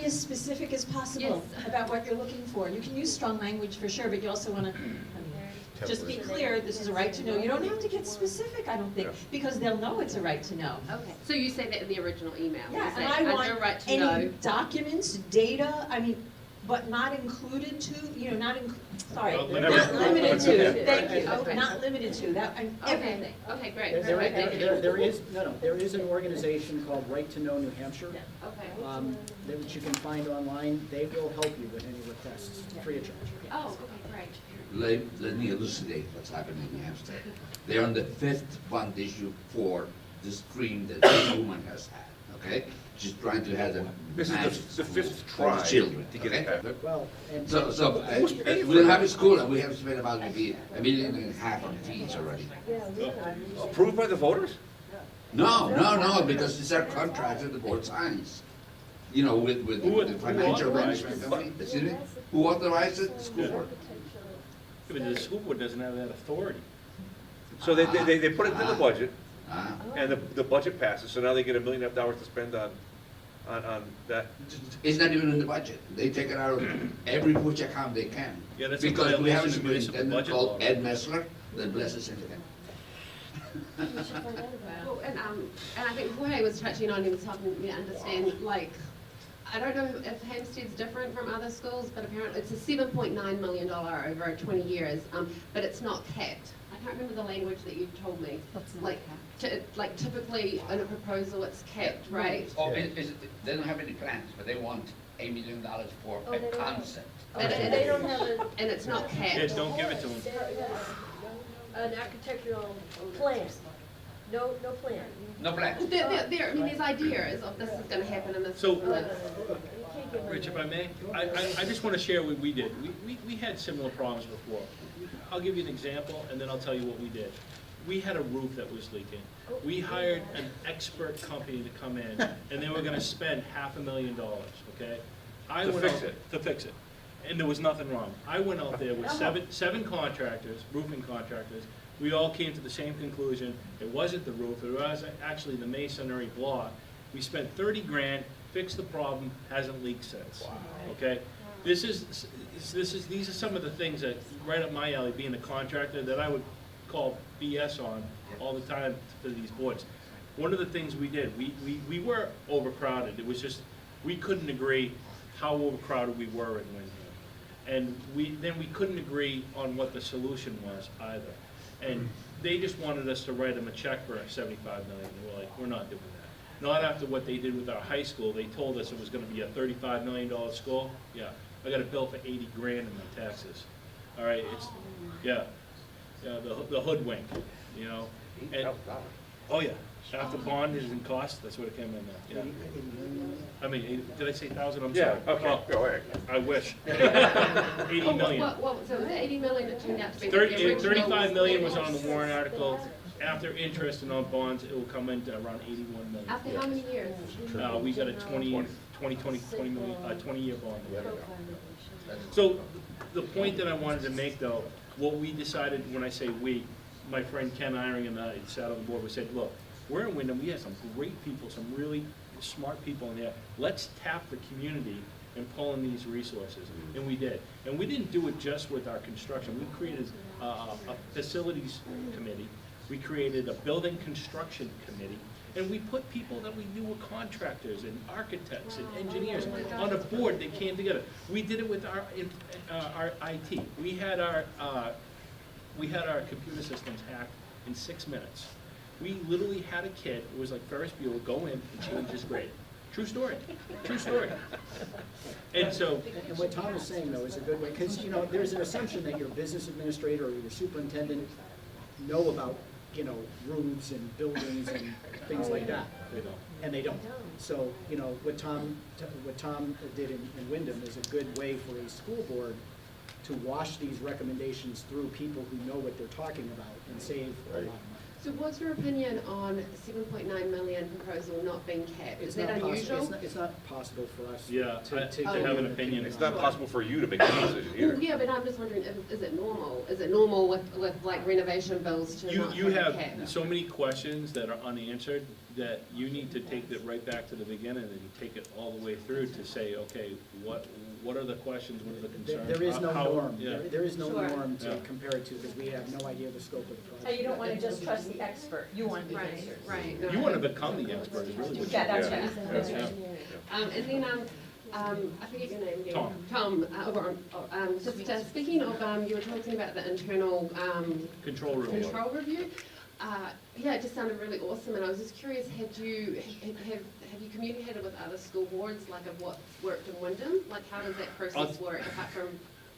be as specific as possible about what you're looking for. You can use strong language for sure, but you also want to just be clear, this is a right to know. You don't have to get specific, I don't think, because they'll know it's a right to know. Okay, so you say that in the original email? Yeah, You say and I under want right to any know. documents, data, I mean, but not included to, you know, not sorry, Not not limited to, thank you, Okay. not limited to, that, and everything. Okay, great. There is an organization called Right to Know New Hampshire, Okay. which you can find online. They will help you with any requests, free of charge. Oh, okay, great. Let me elucidate what's happening in Hampstead. They're on the 5th bond issue for the stream that this woman has had, okay? She's trying to have them This is managed the fifth for try the children, to get it okay? back. Well, and We don't have a school, and we have spent about maybe $1.5 million on fees already. Approved by the voters? No, because these are contracts that the board signs. You know, with the financial authorized management it? company, excuse me? Who authorized it? The school board. I mean, the school board doesn't have that authority. So they put it in the budget, Ah. and the budget passes, so now they get $1.5 million to spend on that. It's not even in the budget. They take it out of every which account they can. Yeah, that's a Because we have a violation of municipal superintendent budget called law. Ed Messler that blesses everything. Well, and I think Jorge was touching on, he was helping me understand, like, I don't know if Hampstead's different from other schools, but apparently it's a $7.9 million over 20 years, but it's not capped. I can't remember the language that you told me. Like typically in a proposal, it's capped, right? Oh, they don't have any plans, but they want $8 million for a concept. And They don't have and it's not Yeah, capped. don't give it to them. an architectural plan. No plan. No plan. I mean, there's ideas of this is gonna happen and this. So- and this. You can't give Rich, if I money. may, I just want to share what we did. We had similar problems before. I'll give you an example, and then I'll tell you what we did. We had a roof that was leaking. We hired an expert company to come in, and they were gonna spend $500,000, okay? To fix it. To fix it. And there was nothing wrong. I went out there with seven contractors, roofing contractors. We all came to the same conclusion. It wasn't the roof, it was actually the masonry block. We spent 30 grand, fixed the problem, hasn't leaked since, okay? These are some of the things that, right up my alley, being a contractor, that I would call BS on all the time for these boards. One of the things we did, we were overcrowded. It was just, we couldn't agree how overcrowded we were in Wyndham. And we couldn't agree on what the solution was either. And they just wanted us to write them a check for $75 million. And we're like, we're not doing that. Not after what they did with our high school. They told us it was gonna be a $35 million school. Yeah, I got a bill for 80 grand in my taxes. All right, the hoodwink, you know? And, oh yeah, after bond is in cost, that's what it came in at, yeah. I mean, did I say 1,000? I'm Yeah, sorry. okay, go ahead. I wish. 80 million. So it was 80 million that turned out to be. the 30, original 35 million was on the warrant article. After interest and on bonds, it will come into around 81 million. After how many years? We got a 20-year bond. So the point that I wanted to make though, what we decided, when I say we, my friend Ken Iring and I sat on the board, we said, look, we're in Wyndham, we have some great people, some really smart people in there. Let's tap the community and pull in these resources, and we did. And we didn't do it just with our construction. We created a facilities committee. We created a building construction committee, and we put people that we knew were contractors and architects and engineers on a board that came together. We did it with our IT. We had our computer systems hacked in 6 minutes. We literally had a kid, it was like Ferris Bueller, go in and change his grade. True story, true story. And so. And what Tom is saying though is a good way, because you know, there's an assumption that your business administrator or your superintendent know about, you know, roofs and buildings and things like that. They don't. And they don't. So, you know, what Tom did in Wyndham is a good way for a school board to wash these recommendations through people who know what they're talking about and save a lot of money. So what's your opinion on 7.9 million proposal not being capped? Is It's that not possible, unusual? it's not possible for us Yeah, to to give have you an opinion. It's not possible for you to make that decision either. Well, yeah, but I'm just wondering, is it normal? Is it normal with like renovation bills to not You have a have cap? so many questions that are unanswered that you need to take it right back to the beginning and take it all the way through to say, okay, what are the questions, what are the concerns? There is no How- norm, yeah. there is no Sure. norm to Yeah. compare it to, because we have no idea the scope of the project. And you don't want to just trust the expert, you want to be the Right, expert. right. no. You want to become the expert, is really what you Yeah, that's Yeah. right. That's right. And then, I forget your name again. Tom. Tom, over on, just speaking of, you were talking about the internal, Control room. control review. Yeah, it just sounded really awesome, and I was just curious, have you communicated with other school boards, like of what's worked in Wyndham? Like, how does that process work, apart from?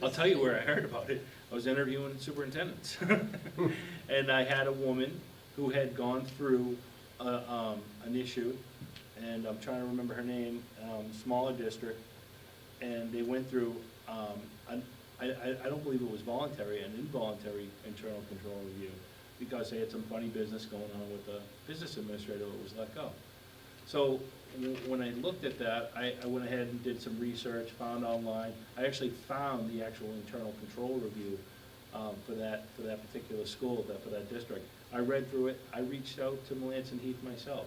I'll tell you where I heard about it. I was interviewing superintendents. And I had a woman who had gone through an issue, and I'm trying to remember her name, smaller district, and they went through, I don't believe it was voluntary, an involuntary internal control review, because they had some funny business going on with the business administrator that was let go. So when I looked at that, I went ahead and did some research, found online. I actually found the actual internal control review for that particular school, for that district. I read through it. I reached out to Melanson Heath myself.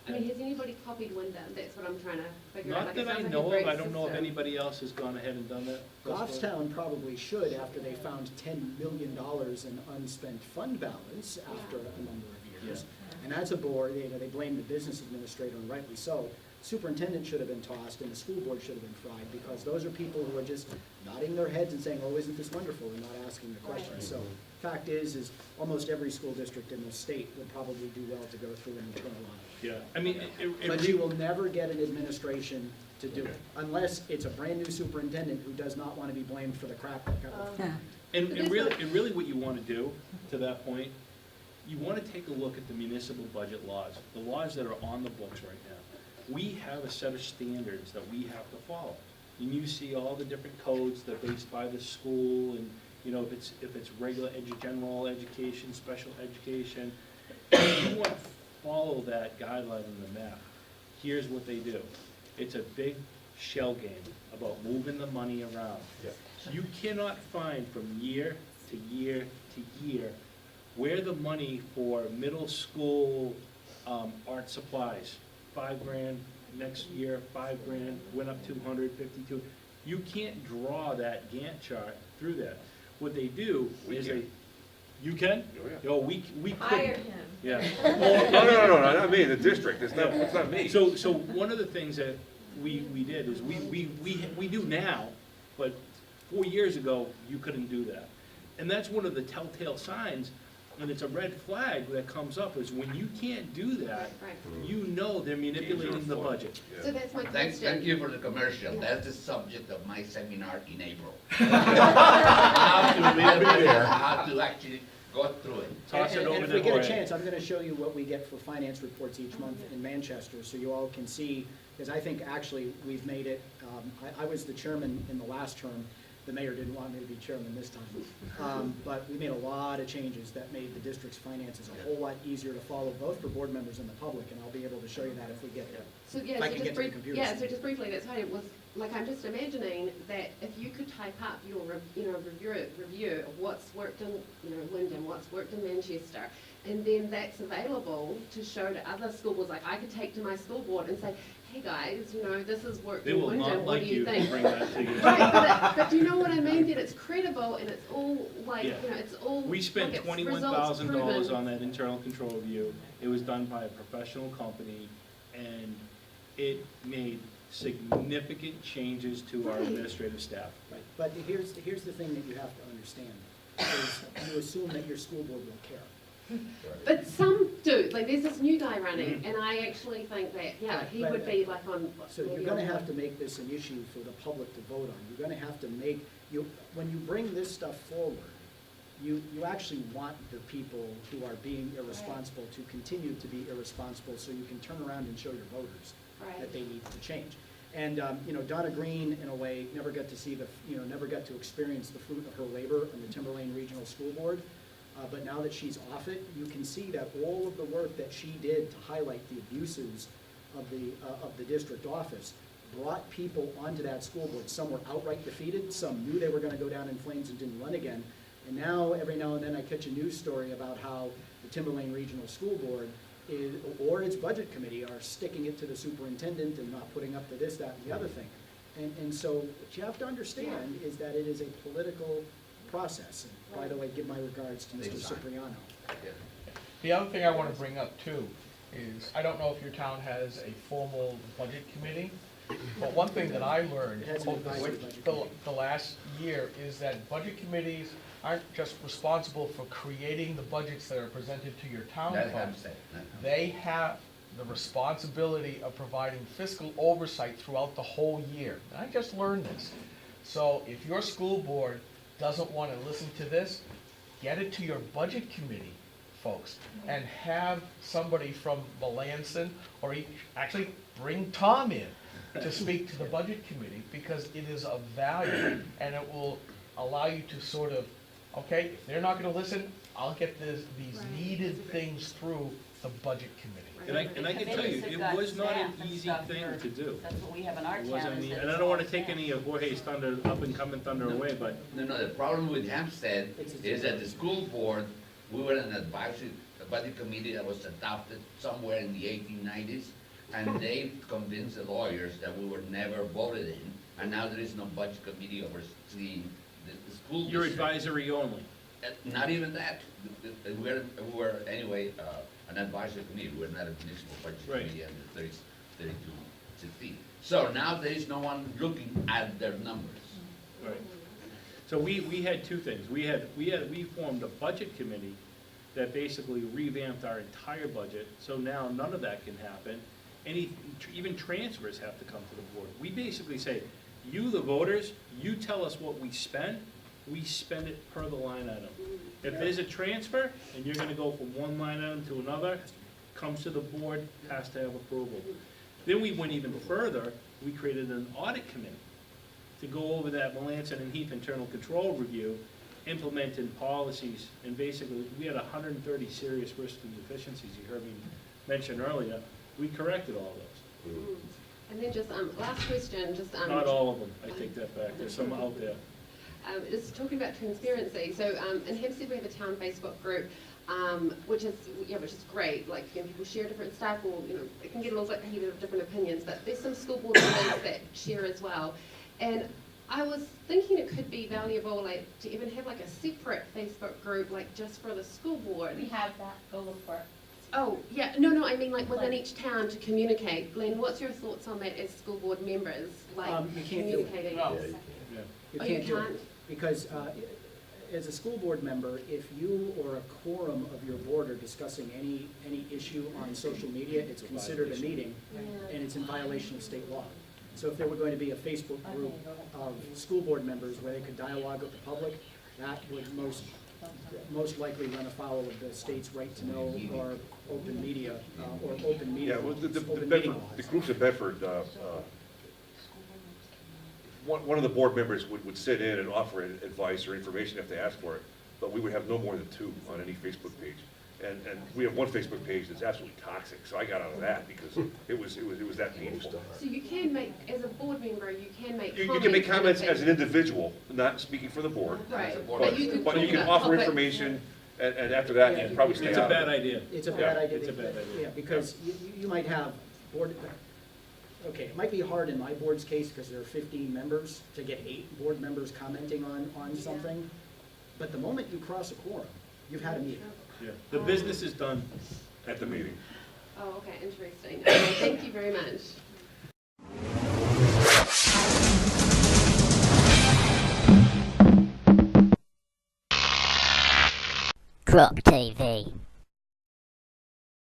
I mean, has anybody copied Wyndham? That's what I'm trying to figure out. Not Like, it that I sounds like a know of. great I don't know if system. anybody else has gone ahead and done that. Goffstown probably should, after they found $10 million in unspent fund balance after a number of years. And that's a board, they blame the business administrator, and rightly so. Superintendent should have been tossed, and the school board should have been fried, because those are people who are just nodding their heads and saying, oh, isn't this wonderful, and not asking the questions. So, fact is almost every school district in the state would probably do well to go through an internal audit. Yeah, I mean, But you will never get an administration to do it, unless it's a brand-new superintendent who does not want to be blamed for the crap that got. And really what you want to do, to that point, you want to take a look at the municipal budget laws, the laws that are on the books right now. We have a set of standards that we have to follow. And you see all the different codes that are based by the school, and, you know, if it's regular general education, special education. If you want to follow that guideline in the map, here's what they do. It's a big shell game about moving the money around. You cannot find from year to year to year where the money for middle school art supplies, $5,000, next year, $5,000, went up 252. You can't draw that Gantt chart through that. What they do is can. You can? Oh, yeah. Oh, we couldn't. Hire him. Yeah. No, not me, the district, it's not me. So one of the things that we did is we do now, but 4 years ago, you couldn't do that. And that's one of the telltale signs, and it's a red flag that comes up, is when you can't do that, Right. you know they're manipulating the budget. Yeah. So that's my Thank question. you for the commercial. That's the subject of my seminar in April. How to read it, how to actually go through it. Toss it And over if to we get a Jorge. chance, I'm gonna show you what we get for finance reports each month in Manchester, so you all can see, because I think actually we've made it, I was the chairman in the last term, the mayor didn't want me to be chairman this time. But we made a lot of changes that made the district's finances a whole lot easier to follow, both for board members and the public, and I'll be able to show you that if we get there. So yeah, If I so can just get to the computer yeah, screen. so just briefly, that's why it was, like, I'm just imagining that if you could type up your, review of what's worked in, Wyndham, what's worked in Manchester, and then that's available to show to other school boards, like I could take to my school board and say, hey guys, this has worked They in will Wyndham, not what like do you you to think? bring that to you. Right, but do you know what I mean? That it's credible and it's all like, Yeah. it's all. We spent like, it's $21,000 results on that internal control review. It was done by a professional company, and it made significant changes to our Right. administrative staff. Right, but here's the thing that you have to understand, is you assume that your school board will care. But some do, like there's this new guy running, and I actually think that, yeah, Right, he but- would be like on. So you're gonna have to make this an issue for the public to vote on. You're gonna have to make, when you bring this stuff forward, you actually want the people who are being irresponsible to continue to be irresponsible, so you can turn around and show your voters Right. that they need to change. And, Donna Green, in a way, never got to see never got to experience the fruit of her labor on the Timberlane Regional School Board. But now that she's off it, you can see that all of the work that she did to highlight the abuses of the district office brought people onto that school board. Some were outright defeated, some knew they were gonna go down in flames and didn't run again. And now, every now and then, I catch a news story about how the Timberlane Regional School Board or its budget committee are sticking it to the superintendent and not putting up to this, that, and the other thing. And so what you have to understand is that it is a political process. And by the way, give my regards to Mr. Cipriano. The other thing I want to bring up too is, I don't know if your town has a formal budget committee, but one thing that I learned It has an over advisory budget committee. the last year is that budget committees aren't just responsible for creating the budgets that are presented to your town That folks. Hampstead. They have the responsibility of providing fiscal oversight throughout the whole year. And I just learned this. So if your school board doesn't want to listen to this, get it to your budget committee, folks, and have somebody from Melanson, or actually bring Tom in to speak to the budget committee, because it is of value, and it will allow you to sort of, okay, if they're not gonna listen, I'll get these needed things through the budget committee. And I can tell you, it was not an easy thing to do. That's what we have in our It town. wasn't is easy, that and I it's don't wanna all take staff. any of Jorge's thunder, up and coming thunder away, but No, the problem with Hampstead is that the school board, we were an advisory, a budget committee that was adopted somewhere in the 1890s, and they convinced the lawyers that we were never voted in, and now there is no budget committee overseeing the school you're district. advisory only. Not even that. We were anyway, an advisory committee, we're not a municipal budget Right. committee under 3260. So now there is no one looking at their numbers. Right. So we had two things. We formed a budget committee that basically revamped our entire budget, so now none of that can happen. Even transfers have to come to the board. We basically say, you, the voters, you tell us what we spend it per the line item. If there's a transfer, and you're gonna go from one line item to another, comes to the board, has to have approval. Then we went even further, we created an audit committee to go over that Melanson and Heath internal control review, implementing policies, and basically, we had 130 serious risks and deficiencies you heard me mention earlier. We corrected all those. And then just, last question, just, Not all of them, I take that back, there's some out there. Just talking about transparency, so in Hampstead we have a town Facebook group, which is great. Like, you know, people share different stuff, or it can get a little bit heated of different opinions. But there's some school board members that share as well, and I was thinking it could be valuable, like, to even have like a separate Facebook group, like just for the school board. We have that, go look for it. Oh, yeah, no, I mean like within each town to communicate. Glenn, what's your thoughts on that as school board members, like You can't do it. communicating? No. Yeah. You Oh, you can't do it, can't? because as a school board member, if you or a quorum of your board are discussing any issue on social media, it's considered a meeting, and it's in violation of state law. So if there were going to be a Facebook group of school board members where they could dialogue with the public, that would most likely run afoul of the state's right to know, or open media, or open media Yeah, well, laws, the open Bedford, meeting the laws. groups in Bedford, one of the board members would sit in and offer advice or information if they asked for it, but we would have no more than 2 on any Facebook page. And we have one Facebook page that's absolutely toxic, so I got out of that because it was that painful. So you can make, as a board member, you can make You comments. can make comments in as an individual, not speaking for the board, Right, but you can offer public- information, and after that, you can probably stay It's out a of it. bad idea. It's a bad Yeah, idea. it's a bad idea. Yeah, because you might have board, okay, it might be hard in my board's case because there are 15 members to get 8 board members commenting on something. But the moment you cross a quorum, you've had a meeting. Yeah. The business is done. At the meeting. Oh, okay, interesting. Okay, thank you very much. Crop TV.